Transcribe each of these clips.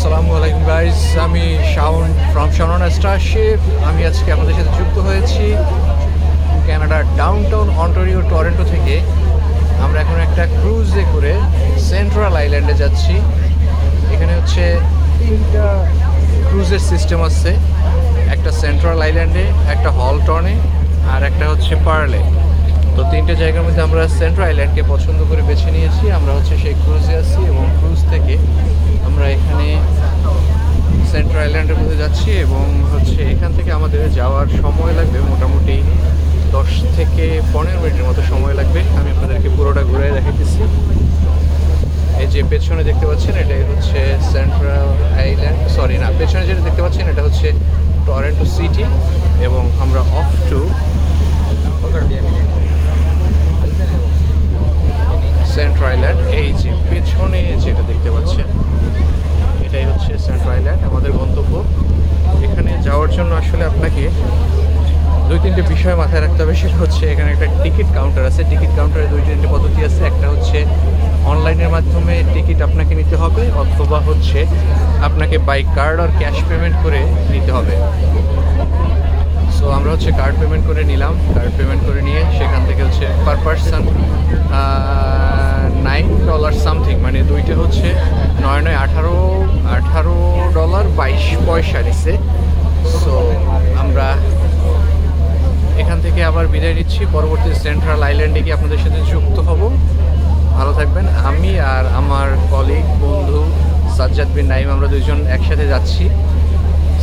আসসালামু আলাইকুম গাইজ, আমি শাওন ফ্রম শাওন স্টারশিপ। আমি আজকে আপনাদের সাথে যুক্ত হয়েছি কানাডার ডাউনটাউন অন্টারিও টরন্টো থেকে। আমরা এখন একটা ক্রুজে করে সেন্ট্রাল আইল্যান্ডে যাচ্ছি। এখানে হচ্ছে 3টা ক্রুজের সিস্টেম আছে, একটা সেন্ট্রাল আইল্যান্ডে, একটা হলটনে আর একটা হচ্ছে পার্লে। তো 3টে জায়গার মধ্যে আমরা সেন্ট্রাল আইল্যান্ডকে পছন্দ করে বেছে নিয়েছি। আমরা হচ্ছে সেই ক্রুজে আছি এবং ক্রুজ থেকে আমরা এখানে সেন্ট্রাল আইল্যান্ডের মধ্যে যাচ্ছি এবং হচ্ছে এখান থেকে আমাদের যাওয়ার সময় লাগবে মোটামুটি 10 থেকে 15 মিনিটের মতো সময় লাগবে। আমি আপনাদেরকে পুরোটা ঘুরে দেখাইতেছি। এই যে পেছনে দেখতে পাচ্ছেন এটাই হচ্ছে সেন্ট্রাল আইল্যান্ড, সরি না, পেছনে যেটা দেখতে পাচ্ছেন এটা হচ্ছে টরন্টো সিটি এবং আমরা অফ টু সেন্ট্রাল আইল্যান্ড। এই যে পেছনে যেটা দেখতে পাচ্ছেন এটাই হচ্ছে সেন্ট্রাল আইল্যান্ড, আমাদের গন্তব্য। এখানে যাওয়ার জন্য আসলে আপনাকে 2-3টে বিষয় মাথায় রাখতে হবে। সেটা হচ্ছে এখানে একটা টিকিট কাউন্টার আছে। টিকিট কাউন্টারে 2-3টে পদ্ধতি আছে। একটা হচ্ছে অনলাইনের মাধ্যমে টিকিট আপনাকে নিতে হবে, অথবা হচ্ছে আপনাকে বাই কার্ড আর ক্যাশ পেমেন্ট করে নিতে হবে। সো আমরা হচ্ছে কার্ড পেমেন্ট করে নিলাম। কার্ড পেমেন্ট করে নিয়ে সেখান থেকে হচ্ছে পার পারসন $9 সামথিং, মানে দুইটা হচ্ছে 18 ডলার 22 পয়সা নিচ্ছে। সো আমরা এখান থেকে আবার বিদায় নিচ্ছি। পরবর্তী সেন্ট্রাল আইল্যান্ডে গিয়ে আপনাদের সাথে যুক্ত হব। ভালো থাকবেন। আমি আর আমার কলিগ বন্ধু সাজ্জাদ বিন নাইম, আমরা দুজন একসাথে যাচ্ছি।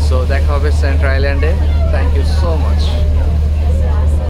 সো দেখা হবে সেন্ট্রাল আইল্যান্ডে। Thank you so much.